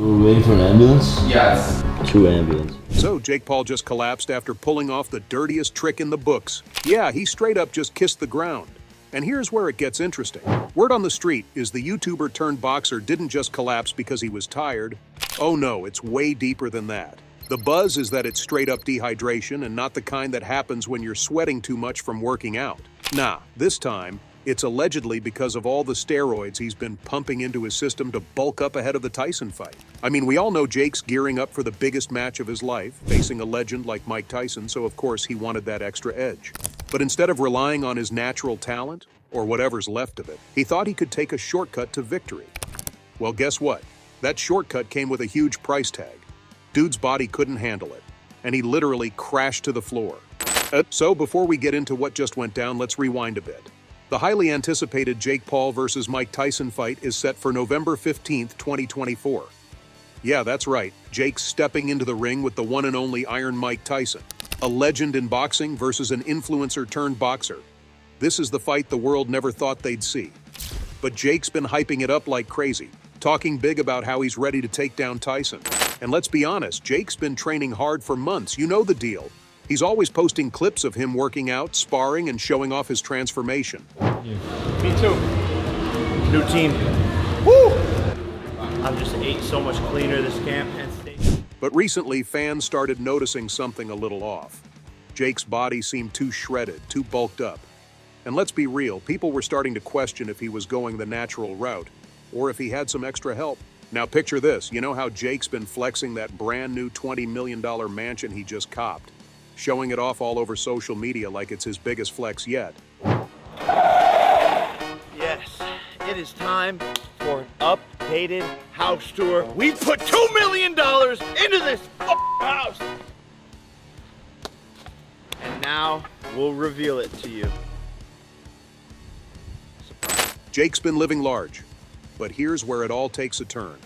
We're waiting for an ambulance? Yes. Two ambulance. So Jake Paul just collapsed after pulling off the dirtiest trick in the books. Yeah, he straight up just kissed the ground. And here's where it gets interesting. Word on the street is the YouTuber turned boxer didn't just collapse because he was tired. Oh no, it's way deeper than that. The buzz is that it's straight up dehydration and not the kind that happens when you're sweating too much from working out. Nah, this time, it's allegedly because of all the steroids he's been pumping into his system to bulk up ahead of the Tyson fight. I mean, we all know Jake's gearing up for the biggest match of his life, facing a legend like Mike Tyson, so of course he wanted that extra edge. But instead of relying on his natural talent, or whatever's left of it, he thought he could take a shortcut to victory. Well, guess what? That shortcut came with a huge price tag. Dude's body couldn't handle it, and he literally crashed to the floor. So before we get into what just went down, let's rewind a bit. The highly anticipated Jake Paul versus Mike Tyson fight is set for November 15th, 2024. Yeah, that's right. Jake's stepping into the ring with the one and only Iron Mike Tyson, a legend in boxing versus an influencer turned boxer. This is the fight the world never thought they'd see. But Jake's been hyping it up like crazy, talking big about how he's ready to take down Tyson. And let's be honest, Jake's been training hard for months. You know the deal. He's always posting clips of him working out, sparring, and showing off his transformation. Me too. New team. Woo! I've just ate so much cleaner this camp and stayed. But recently, fans started noticing something a little off. Jake's body seemed too shredded, too bulked up. And let's be real, people were starting to question if he was going the natural route, or if he had some extra help. Now picture this, you know how Jake's been flexing that brand new $20 million mansion he just copped, showing it off all over social media like it's his biggest flex yet. Yes, it is time for an updated house tour. We put $2 million into this house. And now we'll reveal it to you. Jake's been living large, but here's where it all takes a turn.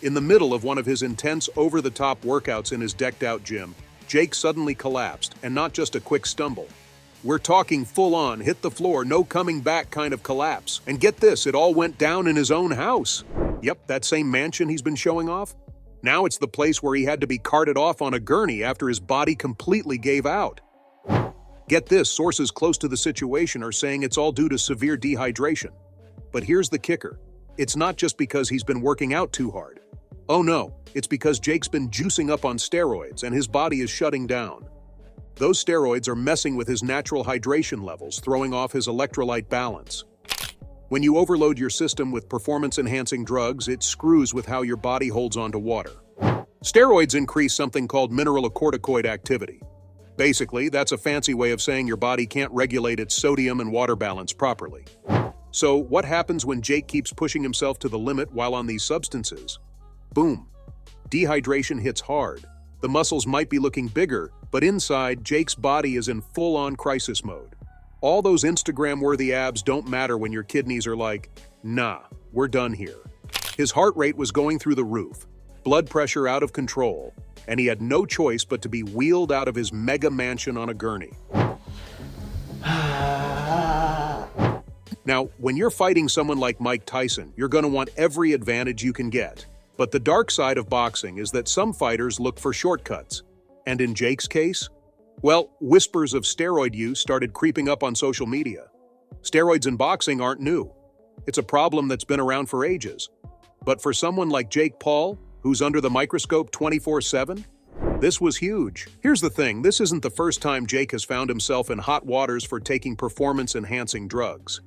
In the middle of one of his intense, over-the-top workouts in his decked-out gym, Jake suddenly collapsed, and not just a quick stumble. We're talking full-on, hit the floor, no coming back kind of collapse. And get this, it all went down in his own house. Yep, that same mansion he's been showing off. Now it's the place where he had to be carted off on a gurney after his body completely gave out. Get this, sources close to the situation are saying it's all due to severe dehydration. But here's the kicker. It's not just because he's been working out too hard. Oh no, it's because Jake's been juicing up on steroids and his body is shutting down. Those steroids are messing with his natural hydration levels, throwing off his electrolyte balance. When you overload your system with performance-enhancing drugs, it screws with how your body holds onto water. Steroids increase something called mineralocorticoid activity. Basically, that's a fancy way of saying your body can't regulate its sodium and water balance properly. So what happens when Jake keeps pushing himself to the limit while on these substances? Boom. Dehydration hits hard. The muscles might be looking bigger, but inside, Jake's body is in full-on crisis mode. All those Instagram-worthy abs don't matter when your kidneys are like, nah, we're done here. His heart rate was going through the roof, blood pressure out of control, and he had no choice but to be wheeled out of his mega mansion on a gurney. Now, when you're fighting someone like Mike Tyson, you're going to want every advantage you can get. But the dark side of boxing is that some fighters look for shortcuts. And in Jake's case? Well, whispers of steroid use started creeping up on social media. Steroids in boxing aren't new. It's a problem that's been around for ages. But for someone like Jake Paul, who's under the microscope 24/7, this was huge. Here's the thing, this isn't the first time Jake has found himself in hot waters for taking performance-enhancing drugs.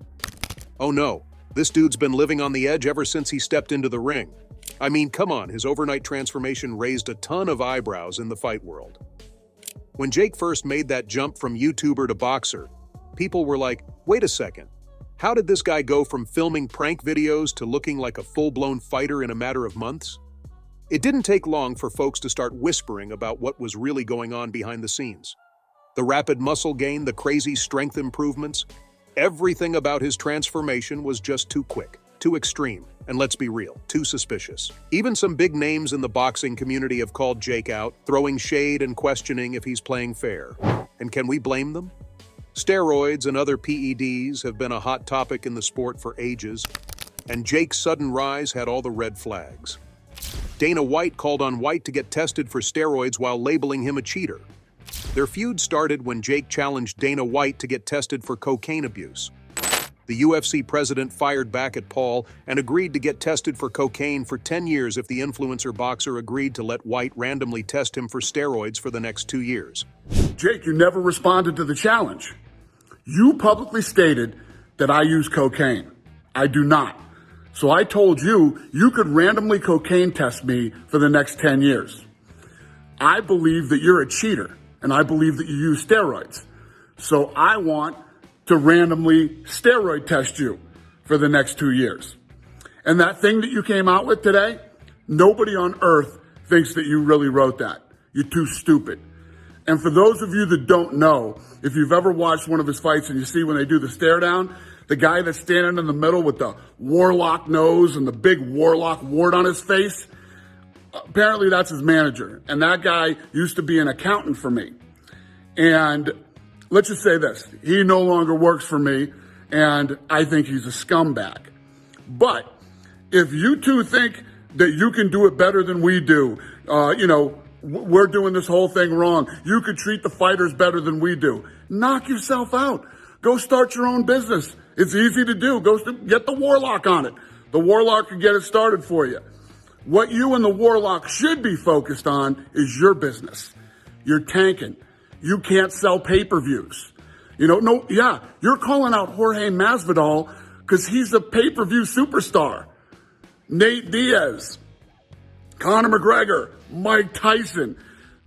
Oh no, this dude's been living on the edge ever since he stepped into the ring. I mean, come on, his overnight transformation raised a ton of eyebrows in the fight world. When Jake first made that jump from YouTuber to boxer, people were like, wait a second, how did this guy go from filming prank videos to looking like a full-blown fighter in a matter of months? It didn't take long for folks to start whispering about what was really going on behind the scenes. The rapid muscle gain, the crazy strength improvements, everything about his transformation was just too quick, too extreme, and let's be real, too suspicious. Even some big names in the boxing community have called Jake out, throwing shade and questioning if he's playing fair. And can we blame them? Steroids and other PEDs have been a hot topic in the sport for ages, and Jake's sudden rise had all the red flags. Dana White called on White to get tested for steroids while labeling him a cheater. Their feud started when Jake challenged Dana White to get tested for cocaine abuse. The UFC president fired back at Paul and agreed to get tested for cocaine for 10 years if the influencer boxer agreed to let White randomly test him for steroids for the next 2 years. Jake, you never responded to the challenge. You publicly stated that I use cocaine. I do not. So I told you you could randomly cocaine test me for the next 10 years. I believe that you're a cheater, and I believe that you use steroids. So I want to randomly steroid test you for the next 2 years. And that thing that you came out with today, nobody on earth thinks that you really wrote that. You're too stupid. And for those of you that don't know, if you've ever watched one of his fights and you see when they do the stare down, the guy that's standing in the middle with the warlock nose and the big warlock wart on his face, apparently that's his manager. And that guy used to be an accountant for me. And let's just say this, he no longer works for me, and I think he's a scumbag. But if you two think that you can do it better than we do, we're doing this whole thing wrong, you could treat the fighters better than we do, knock yourself out. Go start your own business. It's easy to do. Go get the warlock on it. The warlock can get it started for you. What you and the warlock should be focused on is your business. You're tanking. You can't sell pay-per-views. You're calling out Jorge Masvidal because he's a pay-per-view superstar. Nate Diaz, Conor McGregor, Mike Tyson.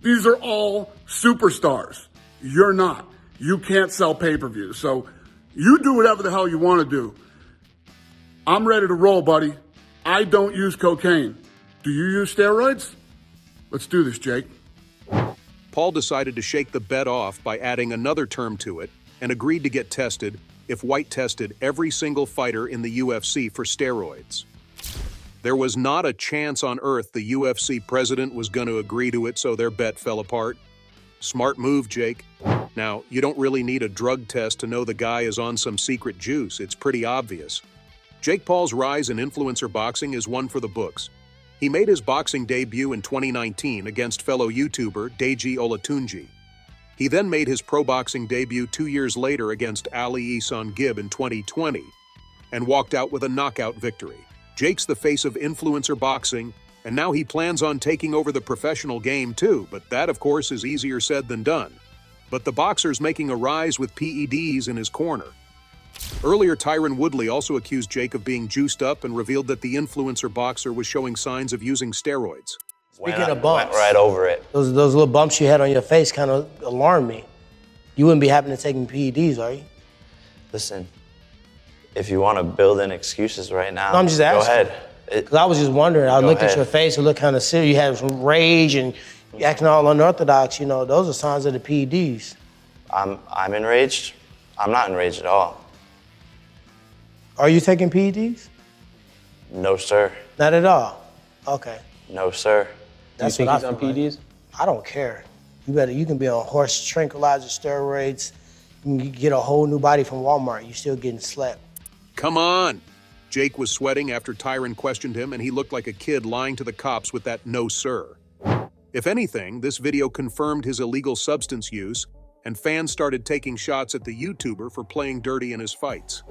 These are all superstars. You're not. You can't sell pay-per-views. So you do whatever the hell you want to do. I'm ready to roll, buddy. I don't use cocaine. Do you use steroids? Let's do this, Jake. Paul decided to shake the bet off by adding another term to it and agreed to get tested if White tested every single fighter in the UFC for steroids. There was not a chance on earth the UFC president was going to agree to it, so their bet fell apart. Smart move, Jake. Now, you don't really need a drug test to know the guy is on some secret juice. It's pretty obvious. Jake Paul's rise in influencer boxing is one for the books. He made his boxing debut in 2019 against fellow YouTuber Deji Olatunji. He then made his pro boxing debut 2 years later against Ali Ihsan Gibb in 2020 and walked out with a knockout victory. Jake's the face of influencer boxing, and now he plans on taking over the professional game too, but that, of course, is easier said than done. But the boxer's making a rise with PEDs in his corner. Earlier, Tyron Woodley also accused Jake of being juiced up and revealed that the influencer boxer was showing signs of using steroids. Speaking of bumps, went right over it. Those little bumps you had on your face kind of alarmed me. You wouldn't be happy to taking PEDs, are you? Listen, if you want to build in excuses right now, No, I'm just asking. go ahead. Because I was just wondering. I looked at your face, it looked kind of serious. You had some rage and you acting all unorthodox. Those are signs of the PEDs. I'm enraged. I'm not enraged at all. Are you taking PEDs? No, sir. Not at all. Okay. No, sir. That's Do you what think I he's on feel PEDs? like. I don't care. You can be on horse tranquilizer steroids. You can get a whole new body from Walmart. You're still getting slept. Come on! Jake was sweating after Tyron questioned him, and he looked like a kid lying to the cops with that "no, sir." If anything, this video confirmed his illegal substance use, and fans started taking shots at the YouTuber for playing dirty in his fights.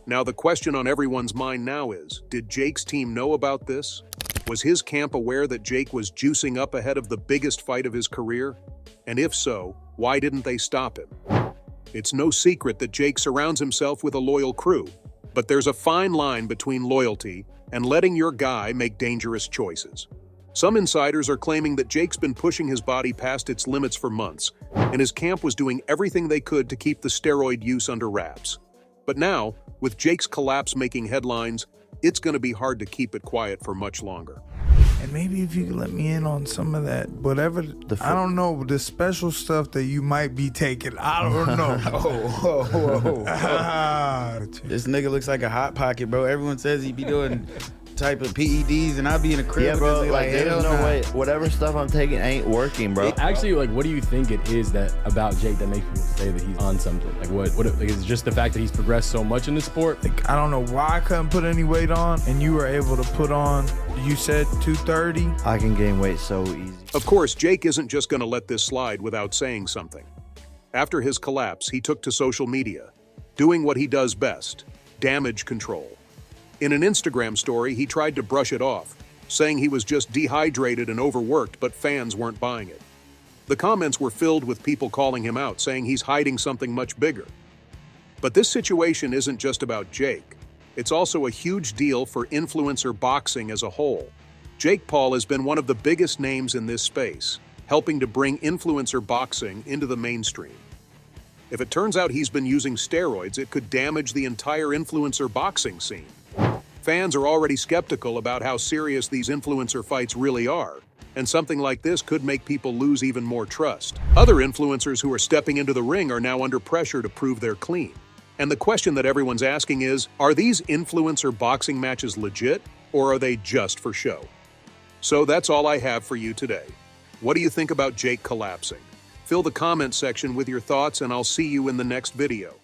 Now, the question on everyone's mind now is, did Jake's team know about this? Was his camp aware that Jake was juicing up ahead of the biggest fight of his career? And if so, why didn't they stop him? It's no secret that Jake surrounds himself with a loyal crew, but there's a fine line between loyalty and letting your guy make dangerous choices. Some insiders are claiming that Jake's been pushing his body past its limits for months, and his camp was doing everything they could to keep the steroid use under wraps. But now, with Jake's collapse making headlines, it's going to be hard to keep it quiet for much longer. And maybe if you could let me in on some of that, whatever, I don't know, the special stuff that you might be taking, I don't know. This nigga looks like a hot pocket, bro. Everyone says he be doing type of PEDs, and I'd be in a crib. Yeah, bro. and Like, hell there's no nah. way. Whatever stuff I'm taking ain't working, bro. Actually, like, what do you think it is that about Jake that makes people say that he's on something? Like, what like, is it just the fact that he's progressed so much in the sport? Like, I don't know why I couldn't put any weight on, and you were able to put on, you said 230? I can gain weight so easy. Of course, Jake isn't just going to let this slide without saying something. After his collapse, he took to social media, doing what he does best, damage control. In an Instagram story, he tried to brush it off, saying he was just dehydrated and overworked, but fans weren't buying it. The comments were filled with people calling him out, saying he's hiding something much bigger. But this situation isn't just about Jake. It's also a huge deal for influencer boxing as a whole. Jake Paul has been one of the biggest names in this space, helping to bring influencer boxing into the mainstream. If it turns out he's been using steroids, it could damage the entire influencer boxing scene. Fans are already skeptical about how serious these influencer fights really are, and something like this could make people lose even more trust. Other influencers who are stepping into the ring are now under pressure to prove they're clean. And the question that everyone's asking is, are these influencer boxing matches legit, or are they just for show? So that's all I have for you today. What do you think about Jake collapsing? Fill the comment section with your thoughts, and I'll see you in the next video.